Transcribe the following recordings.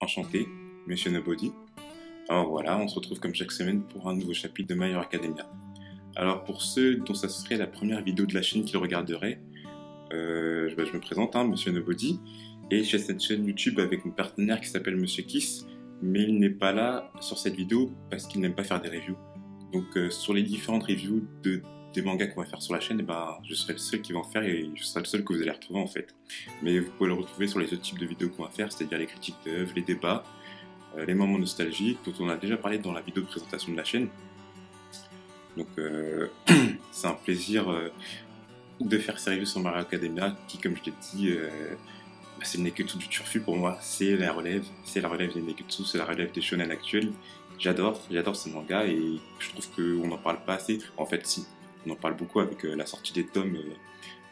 Enchanté, Monsieur Nobody. Alors voilà, on se retrouve comme chaque semaine pour un nouveau chapitre de My Hero Academia. Alors pour ceux dont ça serait la première vidéo de la chaîne qu'ils regarderaient, je me présente, Monsieur Nobody, et j'ai cette chaîne YouTube avec mon partenaire qui s'appelle Monsieur Kiss, mais il n'est pas là sur cette vidéo parce qu'il n'aime pas faire des reviews. Donc sur les différentes reviews des mangas qu'on va faire sur la chaîne, je serai le seul qui va en faire et je serai le seul que vous allez retrouver en fait. Mais vous pouvez le retrouver sur les autres types de vidéos qu'on va faire, c'est-à-dire les critiques d'œuvres, les débats, les moments nostalgiques dont on a déjà parlé dans la vidéo de présentation de la chaîne. Donc c'est un plaisir de faire ces reviews sur My Hero Academia qui, comme je l'ai dit, c'est le Neketsu du Turfu pour moi, c'est la relève des Neketsu, c'est la relève des shonen actuels. J'adore ce manga et je trouve qu'on n'en parle pas assez. En fait, si, on en parle beaucoup avec la sortie des tomes.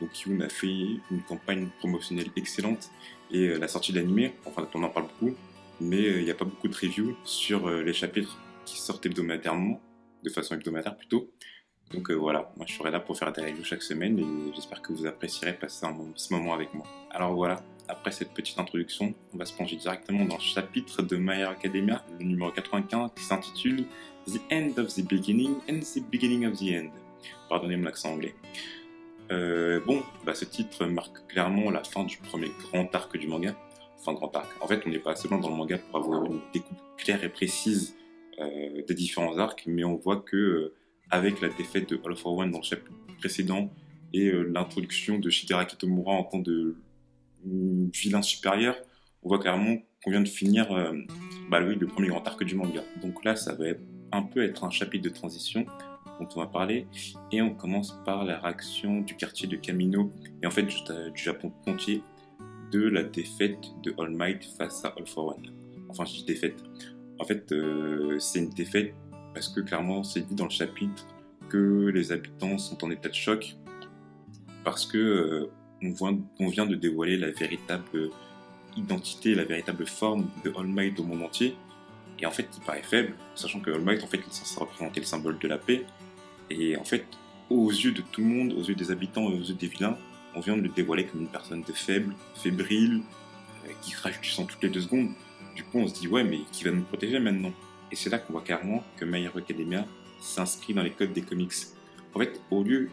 Donc Yoon a fait une campagne promotionnelle excellente et la sortie de l'anime, enfin on en parle beaucoup, mais il n'y a pas beaucoup de reviews sur les chapitres qui sortent hebdomadairement, de façon hebdomadaire plutôt. Donc voilà, moi je serai là pour faire des reviews chaque semaine et j'espère que vous apprécierez passer ce moment avec moi. Alors voilà, après cette petite introduction, on va se plonger directement dans le chapitre de My Hero Academia, le numéro 95, qui s'intitule The End of the Beginning and the Beginning of the End. Pardonnez mon accent anglais. Ce titre marque clairement la fin du premier grand arc du manga. Enfin, grand arc. En fait, on n'est pas assez loin dans le manga pour avoir une découpe claire et précise des différents arcs, mais on voit que avec la défaite de All for One dans le chapitre précédent et l'introduction de Shigaraki Tomura en tant de vilain supérieur, on voit clairement qu'on vient de finir le premier grand arc du manga. Donc là, ça va un peu être un chapitre de transition dont on va parler, et on commence par la réaction du quartier de Kamino, et en fait du Japon entier, de la défaite de All Might face à All for One. Enfin, je dis défaite. En fait, c'est une défaite parce que clairement, c'est dit dans le chapitre que les habitants sont en état de choc parce que on vient de dévoiler la véritable identité, la véritable forme de All Might au monde entier. Et en fait, il paraît faible, sachant que All Might, en fait, il est censé représenter le symbole de la paix. Et en fait, aux yeux de tout le monde, aux yeux des habitants et aux yeux des vilains, on vient de le dévoiler comme une personne de faible, fébrile, qui crache du sang toutes les 2 secondes. Du coup, on se dit, ouais, mais qui va nous protéger maintenant? Et c'est là qu'on voit clairement que My Hero Academia s'inscrit dans les codes des comics. En fait, au lieu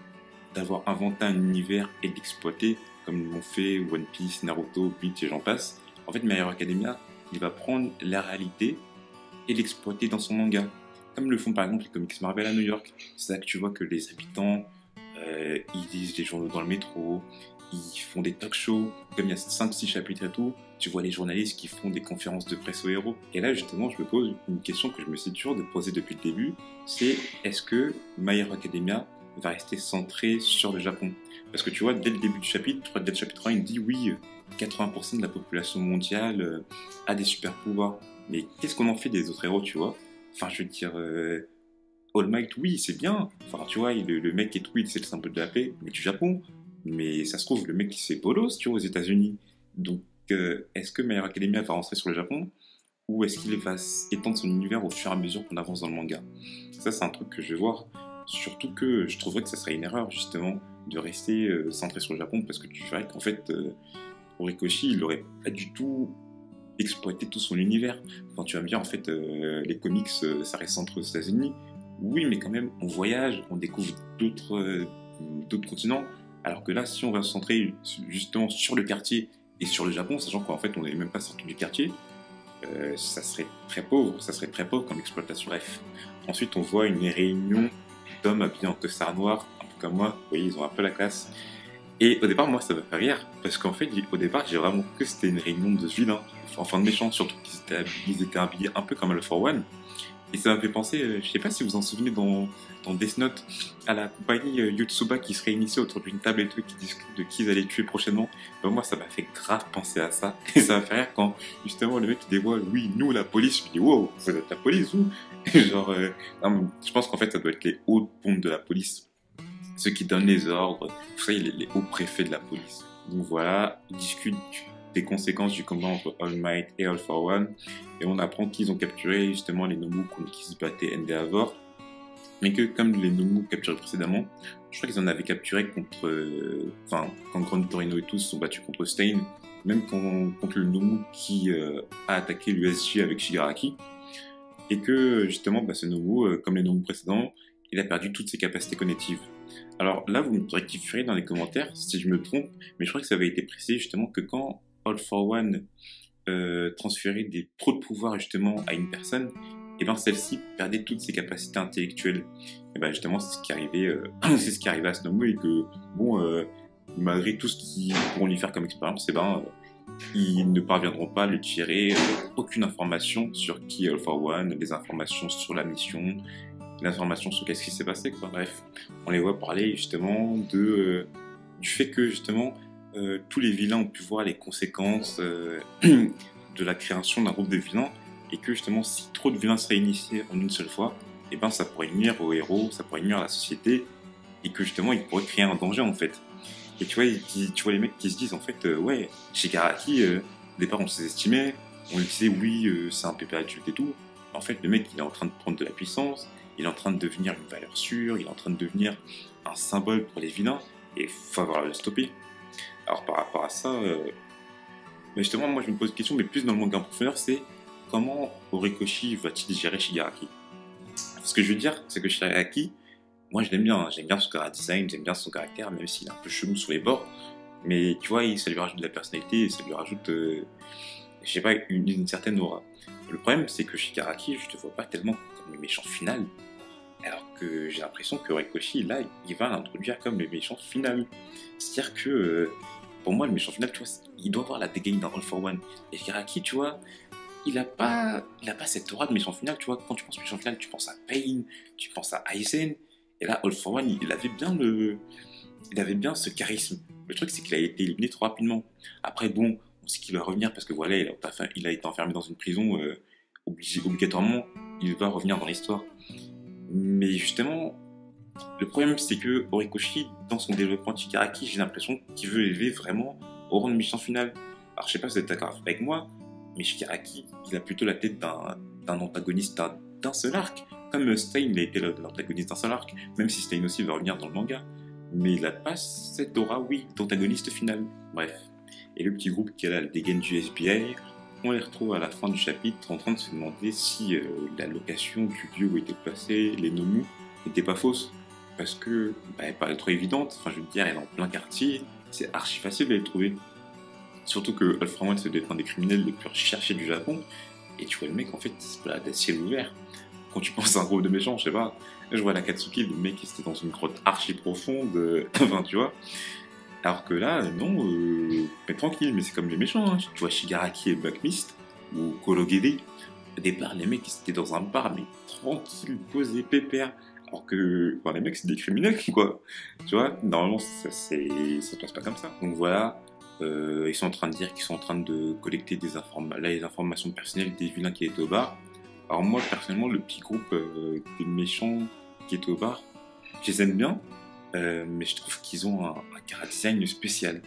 d'avoir inventé un univers et d'exploiter, comme l'ont fait One Piece, Naruto, Bleach et j'en passe, en fait, My Hero Academia, il va prendre la réalité et l'exploiter dans son manga. Comme le font par exemple les comics Marvel à New York. C'est là que tu vois que les habitants, ils lisent les journaux dans le métro, ils font des talk shows, comme il y a 5-6 chapitres et tout, tu vois les journalistes qui font des conférences de presse aux héros. Et là justement, je me pose une question que je me suis toujours posée depuis le début, c'est est-ce que My Hero Academia va rester centré sur le Japon? Parce que tu vois, dès le début du chapitre, je crois que dès le chapitre 1, il dit oui, 80% de la population mondiale a des super pouvoirs. Mais qu'est-ce qu'on en fait des autres héros, tu vois? Enfin, je veux dire, All Might, oui, c'est bien. Enfin, tu vois, le mec est tweet, c'est le symbole de la paix, mais du Japon. Mais ça se trouve, le mec, c'est bolos, tu vois, aux États-Unis. Donc, est-ce que My Hero Academia va rentrer sur le Japon? Ou est-ce qu'il va étendre son univers au fur et à mesure qu'on avance dans le manga? Ça, c'est un truc que je vais voir. Surtout que je trouverais que ça serait une erreur, justement, de rester centré sur le Japon, parce que tu verrais qu'en fait, Horikoshi, il aurait pas du tout exploiter tout son univers. Enfin, tu vas me dire, en fait, les comics, ça reste centré aux États-Unis. Oui, mais quand même, on voyage, on découvre d'autres continents. Alors que là, si on va se centrer justement sur le quartier et sur le Japon, sachant qu'en fait, on n'est même pas sorti du quartier, ça serait très pauvre comme exploitation. Bref. Ensuite, on voit une réunion d'hommes habillés en costard noir, un peu comme moi. Vous voyez, ils ont un peu la classe. Et au départ, moi, ça m'a fait rire, parce qu'en fait, au départ, j'ai vraiment cru que c'était une réunion de vilains, enfin de méchants, surtout qu'ils étaient habillés un peu comme All for One. Et ça m'a fait penser, je sais pas si vous vous en souvenez dans Death Note, à la compagnie Yotsuba qui se réunissait autour d'une table et tout, qui discutent de qui ils allaient tuer prochainement. Ben, moi, ça m'a fait grave penser à ça. Et ça m'a fait rire quand, justement, le mec il dévoile, oui, nous, la police, je me dis, wow, vous êtes la police, vous? Genre, non, je pense qu'en fait, ça doit être les hautes pompes de la police. Ceux qui donnent les ordres, vous savez, les hauts préfets de la police. Donc voilà, ils discutent des conséquences du combat entre All Might et All for One, et on apprend qu'ils ont capturé justement les Nomu contre qui se battait Endeavor, mais que comme les Nomu capturés précédemment, je crois qu'ils en avaient capturé contre, quand Grand Torino et tous se sont battus contre Stain, même contre le Nomu qui a attaqué l'USJ avec Shigaraki, et que justement ce Nomu, comme les Nomu précédents, il a perdu toutes ses capacités cognitives. Alors là, vous me rectifierez dans les commentaires si je me trompe, mais je crois que ça avait été précisé justement que quand All for One transférait trop de pouvoir justement à une personne, et ben celle-ci perdait toutes ses capacités intellectuelles. Et ben justement, c'est ce qui arrivait, c'est ce qui arrivait à Snowmo, et que bon, malgré tout ce qu'ils pourront lui faire comme expérience, et ben ils ne parviendront pas à lui tirer aucune information sur qui est All for One, des informations sur la mission, des informations sur qu'est-ce qui s'est passé, quoi. Bref, on les voit parler justement du fait que justement tous les vilains ont pu voir les conséquences de la création d'un groupe de vilains, et que justement si trop de vilains seraient initiés en une seule fois, et ben ça pourrait nuire aux héros, ça pourrait nuire à la société, et que justement ils pourraient créer un danger en fait. Et tu vois les mecs qui se disent en fait ouais, Shigaraki, au départ on sous-estimait, on lui disait oui c'est un pépé adulte et tout. En fait le mec il est en train de prendre de la puissance, il est en train de devenir une valeur sûre, il est en train de devenir un symbole pour les vilains, et il faut avoir à le stopper. Alors par rapport à ça, mais justement moi je me pose une question, mais plus dans le manga en profondeur, c'est comment Horikoshi va-t-il gérer Shigaraki? Ce que je veux dire, c'est que Shigaraki, moi je l'aime bien, j'aime bien son caractère design, j'aime bien son caractère, même s'il est un peu chelou sur les bords, mais tu vois, ça lui rajoute de la personnalité, et ça lui rajoute, je sais pas, une certaine aura. Le problème, c'est que Shigaraki, je te vois pas tellement comme le méchant final, alors que j'ai l'impression que Horikoshi, là, il va l'introduire comme le méchant final. C'est-à-dire que, pour moi, le méchant final, tu vois, il doit avoir la dégaine d'un All for One. Et Shigaraki, tu vois, il a pas cette aura de méchant final, tu vois. Quand tu penses méchant final, tu penses à Pain, tu penses à Aizen. Et là, All for One, il avait bien ce charisme. Le truc, c'est qu'il a été éliminé trop rapidement. Après, bon, on sait qu'il va revenir parce que voilà, il a été enfermé dans une prison, obligatoirement, il va revenir dans l'histoire. Mais justement, le problème, c'est que Horikoshi, dans son développement de Shigaraki, j'ai l'impression qu'il veut l'élever vraiment au rang de méchant final. Alors, je sais pas si vous êtes d'accord avec moi, mais Shigaraki, il a plutôt la tête d'un antagoniste d'un seul arc. Comme Stein, il a été l'antagoniste d'un seul arc, même si Stein aussi va revenir dans le manga. Mais il a pas cette aura, oui, d'antagoniste final. Bref. Et le petit groupe qui a la dégaine du FBI, on les retrouve à la fin du chapitre en train de se demander si la location du lieu où étaient placés les Nomu n'était pas fausse. Parce que elle paraît trop évidente, enfin je veux dire, elle est en plein quartier, c'est archi facile de les trouver. Surtout que All One, c'est d'être un des criminels les plus recherchés du Japon, et tu vois le mec en fait il se balade à ciel ouvert. Quand tu penses à un groupe de méchants, je sais pas, je vois l'Akatsuki, le mec il était dans une grotte archi profonde, enfin tu vois. Alors que là, non, mais tranquille, mais c'est comme les méchants, hein. Tu vois Shigaraki et Black Mist, ou Kurogiri, au départ les mecs ils étaient dans un bar, mais tranquille, posé, pépère. Alors que enfin, les mecs c'est des criminels quoi, tu vois, normalement ça se passe pas comme ça. Donc voilà, ils sont en train de dire qu'ils sont en train de collecter les informations personnelles des vilains qui étaient au bar. Alors moi personnellement le petit groupe des méchants qui étaient au bar, je les aime bien, mais je trouve qu'ils ont un cara design spécial.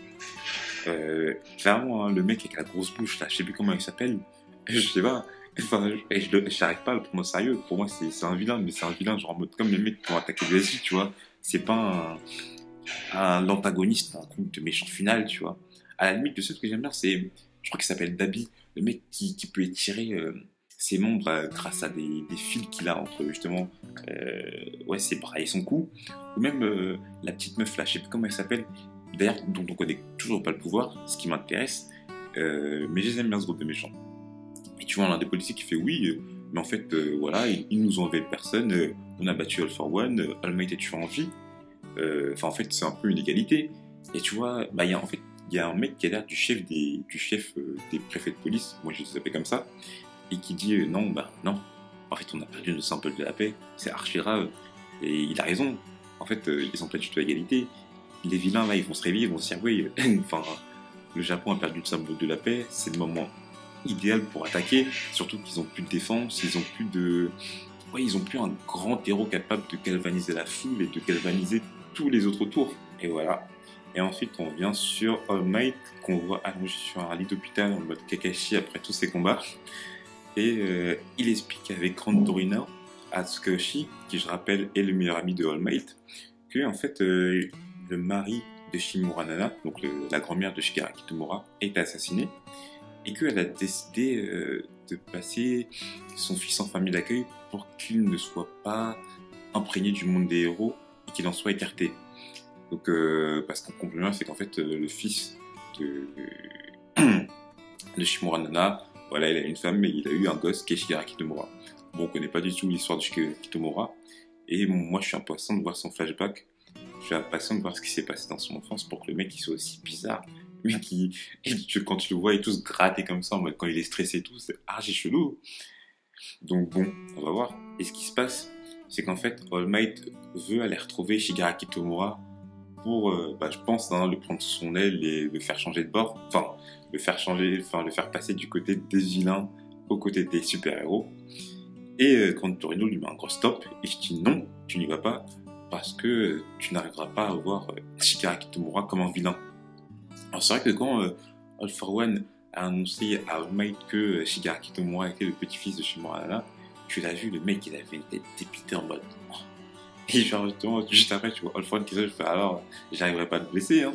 Clairement hein, le mec avec la grosse bouche là, je sais plus comment il s'appelle, je sais pas. Enfin, j'arrive pas à le prendre au sérieux. Pour moi, c'est un vilain, mais c'est un vilain genre en mode comme les mecs qui ont attaqué le SJ, tu vois. C'est pas l'antagoniste d'un groupe de méchants final, tu vois. À la limite, le seul que j'aime bien, c'est, je crois qu'il s'appelle Dabi, le mec qui peut étirer ses membres grâce à des fils qu'il a entre justement ouais, ses bras et son cou. Ou même la petite meuf là, je sais plus comment elle s'appelle, d'ailleurs, dont on connaît toujours pas le pouvoir, ce qui m'intéresse. Mais j'aime bien ce groupe de méchants. Et tu vois, l'un des policiers qui fait oui, mais en fait, voilà, ils nous ont enlevé personne, on a battu All for One, All Might est tué en vie. Enfin, en fait, c'est un peu une égalité. Et tu vois, bah, en fait, il y a un mec qui a l'air du chef des préfets de police, moi je les appelle comme ça, et qui dit non, bah non, en fait, on a perdu le symbole de la paix, c'est archi grave. Et il a raison, en fait, ils ont pas du tout égalité. Les vilains, là, ils vont se réveiller, ils vont se dire oui, enfin, le Japon a perdu le symbole de la paix, c'est le moment idéal pour attaquer, surtout qu'ils ont plus de défense, ils ont plus de... Ouais, ils ont plus un grand héros capable de galvaniser la foule et de galvaniser tous les autres tours. Et voilà. Et ensuite, on vient sur All Might, qu'on voit allongé sur un lit d'hôpital en mode Kakashi après tous ses combats. Et il explique avec grande Dorina à Tsukayoshi, qui je rappelle est le meilleur ami de All Might, que en fait, le mari de Shimura Nana, donc la grand-mère de Shigaraki Tomura, est assassinée et qu'elle a décidé de passer son fils en famille d'accueil pour qu'il ne soit pas imprégné du monde des héros et qu'il en soit écarté. Donc, parce qu'en complément, c'est qu'en fait, le fils de, de Shimura Nana, voilà, il a une femme et il a eu un gosse qui est Shigaraki Tomura. Bon, on connaît pas du tout l'histoire de Shigaraki Tomura. Et bon, moi, je suis impatient de voir son flashback. Je suis impatient de voir ce qui s'est passé dans son enfance pour que le mec il soit aussi bizarre. Mais quand tu le vois, il tout se gratter comme ça, en mode quand il est stressé et tout, c'est archi chelou. Donc bon, on va voir. Et ce qui se passe, c'est qu'en fait, All Might veut aller retrouver Shigaraki Tomura pour, je pense, le prendre sous son aile et le faire changer de bord. Enfin, le faire passer du côté des vilains au côté des super-héros. Et quand Torino lui met un gros stop, et je dis non, tu n'y vas pas, parce que tu n'arriveras pas à voir Shigaraki Tomura comme un vilain. Alors c'est vrai que quand All for One a annoncé à All Might que Shigaraki Tomura était le petit-fils de Shimura Nana, tu l'as vu, le mec il avait une tête dépitée en mode... Et genre justement, juste après, tu vois All for One qui se fait alors, j'arriverai pas à le blesser, hein.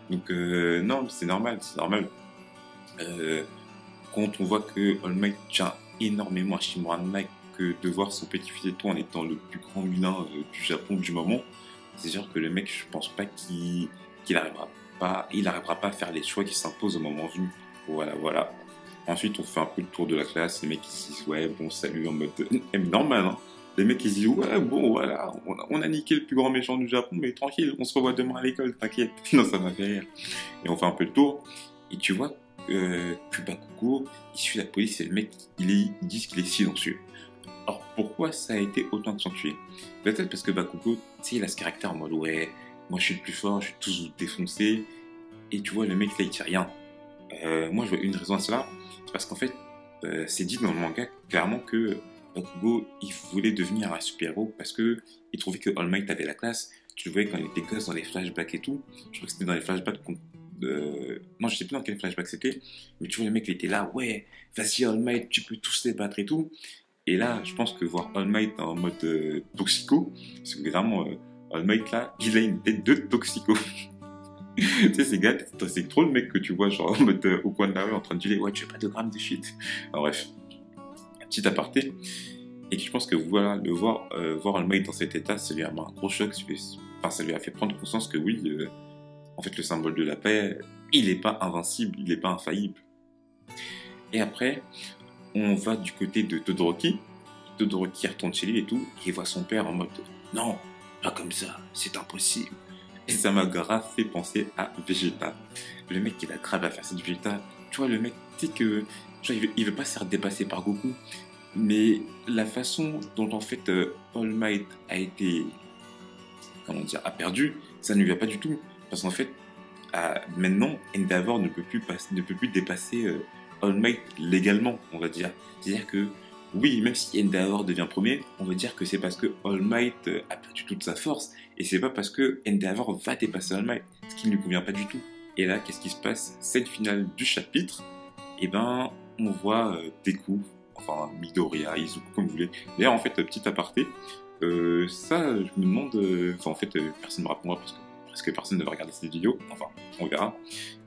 Donc non, c'est normal, c'est normal. Quand on voit que All Might tient énormément à Shimura Nana, que de voir son petit-fils et tout en étant le plus grand vilain du Japon du moment, c'est sûr que le mec, je pense pas qu'il arrivera pas, à faire les choix qui s'imposent au moment venu. Voilà. Ensuite, on fait un peu le tour de la classe, les mecs ils se disent ouais, bon, salut, en mode normal, hein. Les mecs ils se disent ouais, bon, voilà, on a niqué le plus grand méchant du Japon, mais tranquille, on se revoit demain à l'école, t'inquiète. Non, ça m'a fait rire. Et on fait un peu le tour, et tu vois que Bakugo, il suit la police et le mec, ils disent qu'il est silencieux. Alors pourquoi ça a été autant accentué? Peut-être parce que Bakugo, tu sais, il a ce caractère en mode ouais, moi je suis le plus fort, je suis tous défoncé, et tu vois, le mec là il dit rien. Moi je vois une raison à cela, c'est parce qu'en fait, c'est dit dans le manga clairement que Bakugo il voulait devenir un super-héros parce que il trouvait que All Might avait la classe. Tu le voyais quand il était gosse dans les flashbacks et tout. Je crois que c'était dans les flashbacks non, je sais plus dans quel flashback c'était, mais tu vois, le mec il était là, ouais, vas-y All Might, tu peux tous les battre et tout. Et là, je pense que voir All Might en mode toxico, parce que vraiment, All Might là, il a une tête de toxico. Tu sais, ces gars, c'est trop le mec que tu vois, genre en mode au coin de la rue en train de dire ouais, tu veux pas 2 grammes de shit. Alors, bref, petit aparté. Et je pense que voilà, voir All Might dans cet état, ça lui a mis un gros choc. Enfin, ça lui a fait prendre conscience que oui, en fait, le symbole de la paix, il n'est pas invincible, il n'est pas infaillible. Et après, on va du côté de Todoroki. Todoroki retourne chez lui et tout, et il voit son père en mode non, pas comme ça, c'est impossible. Et ça m'a grave fait penser à Vegeta. Le mec, il a grave la faire de Vegeta. Tu vois, le mec, tu sais que il veut pas se faire dépasser par Goku, mais la façon dont en fait All Might a été, a perdu, ça ne lui va pas du tout. Parce qu'en fait, maintenant, Endeavor ne peut plus dépasser All Might légalement, on va dire. C'est-à-dire que, oui, même si Endeavor devient premier, on va dire que c'est parce que All Might a perdu toute sa force, et c'est pas parce que Endeavor va dépasser All Might, ce qui ne lui convient pas du tout. Et là, qu'est-ce qui se passe? Scène finale du chapitre, et ben, on voit Deku, enfin Midoriya, Izuku, comme vous voulez. D'ailleurs, en fait, petit aparté, ça, je me demande, en fait, personne ne me répondra parce que personne ne va regarder cette vidéo, enfin, on verra.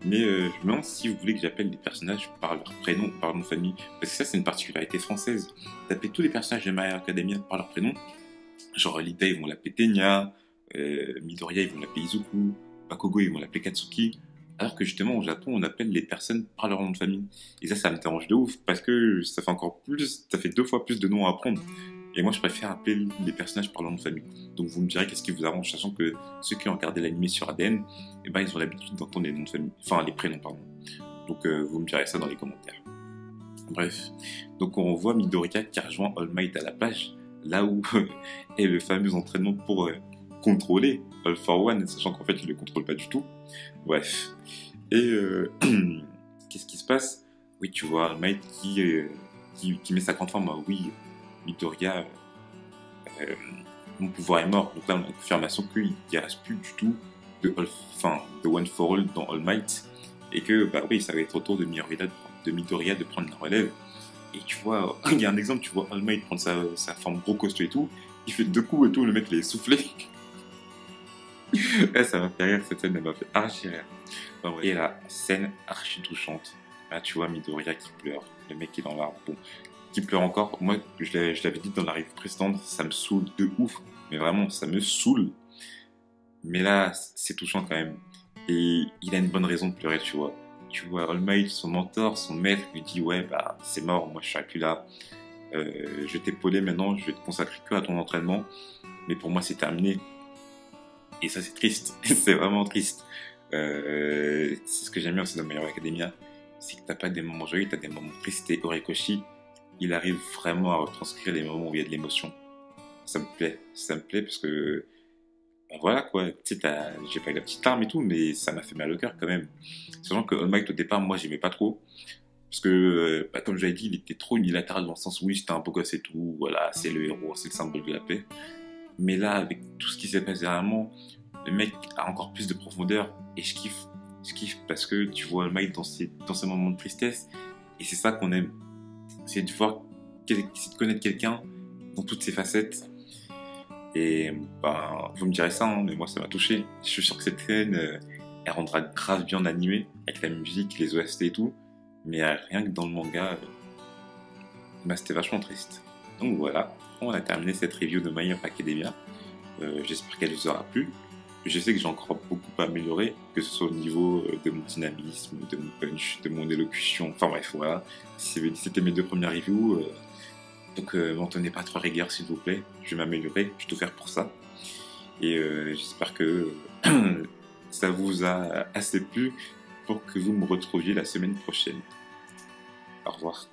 Mais je me demande si vous voulez que j'appelle les personnages par leur prénom, par leur nom de famille, parce que ça, c'est une particularité française. D'appeler tous les personnages de My Hero Academia par leur prénom. Genre, Lita, ils vont l'appeler Tenya, Midoriya, ils vont l'appeler Izuku, Bakugo, ils vont l'appeler Katsuki. Alors que justement, au Japon, on appelle les personnes par leur nom de famille. Et ça me dérange de ouf, parce que ça fait 2 fois plus de noms à apprendre. Et moi, je préfère appeler les personnages par leur nom de famille. Donc, vous me direz qu'est-ce qui vous arrange, sachant que ceux qui ont regardé l'anime sur ADN, eh ben, ils ont l'habitude d'entendre les noms de famille. Enfin, les prénoms, pardon. Donc, vous me direz ça dans les commentaires. Bref. Donc, on voit Midoriya qui rejoint All Might à la plage, là où est le fameux entraînement pour contrôler All for One, sachant qu'en fait, il ne le contrôle pas du tout. Bref. Et qu'est-ce qui se passe? Oui, tu vois, All Might qui met sa grande forme. Oui, Midoriya, mon pouvoir est mort. Donc là, on a une confirmation qu'il n'y reste plus du tout de One for All dans All Might. Et que, oui, ça va être au tour de Midoriya de prendre la relève. Et tu vois, il y a un exemple, tu vois All Might prendre sa forme gros costaud et tout. Il fait 2 coups et tout, le mec il est essoufflé. Ouais, ça m'a fait rire, cette scène, elle m'a fait archi rire. Enfin, bref. Et la scène archi touchante. Là, tu vois Midoriya qui pleure. Le mec qui est dans l'arbre. Bon, qui pleure encore. Moi, je l'avais dit dans la review précédente, ça me saoule de ouf. Mais vraiment, ça me saoule. Mais là, c'est touchant quand même. Et il a une bonne raison de pleurer, tu vois. Tu vois, All Might, son mentor, son maître, lui dit ouais, bah, c'est mort, moi je serai plus là. Je vais t'épauler maintenant, je vais te consacrer que à ton entraînement. Mais pour moi, c'est terminé. Et ça, c'est triste. C'est vraiment triste. C'est ce que j'aime bien aussi dans My Hero Academia. C'est que t'as pas des moments joyeux, t'as des moments tristes. Et Horikoshi, il arrive vraiment à retranscrire les moments où il y a de l'émotion. Ça me plaît. Ça me plaît parce que ben voilà quoi, tu sais, j'ai pas eu la petite larme et tout, mais ça m'a fait mal au cœur quand même. Sachant que All Might au départ, moi j'aimais pas trop, parce que, bah, comme je l'avais dit, il était trop unilatéral dans le sens où oui, c'était un beau gosse et tout, voilà, c'est le héros, c'est le symbole de la paix. Mais là, avec tout ce qui s'est passé dernièrement, le mec a encore plus de profondeur et je kiffe. Je kiffe parce que tu vois All Might dans ces moments de tristesse et c'est ça qu'on aime. C'est de voir, c'est de connaître quelqu'un dans toutes ses facettes. Et ben, vous me direz ça, hein, mais moi ça m'a touché. Je suis sûr que cette scène, elle rendra grave bien animée, avec la musique, les OST et tout. Mais rien que dans le manga, bah, c'était vachement triste. Donc voilà, on a terminé cette review de My Hero Academia. J'espère qu'elle vous aura plu. Je sais que j'ai encore beaucoup à améliorer, que ce soit au niveau de mon dynamisme, de mon punch, de mon élocution. Enfin bref, voilà. C'était mes deux premières reviews. Donc m'en tenez pas trop rigueur s'il vous plaît, je vais m'améliorer, je vais tout faire pour ça. Et j'espère que ça vous a assez plu pour que vous me retrouviez la semaine prochaine. Au revoir.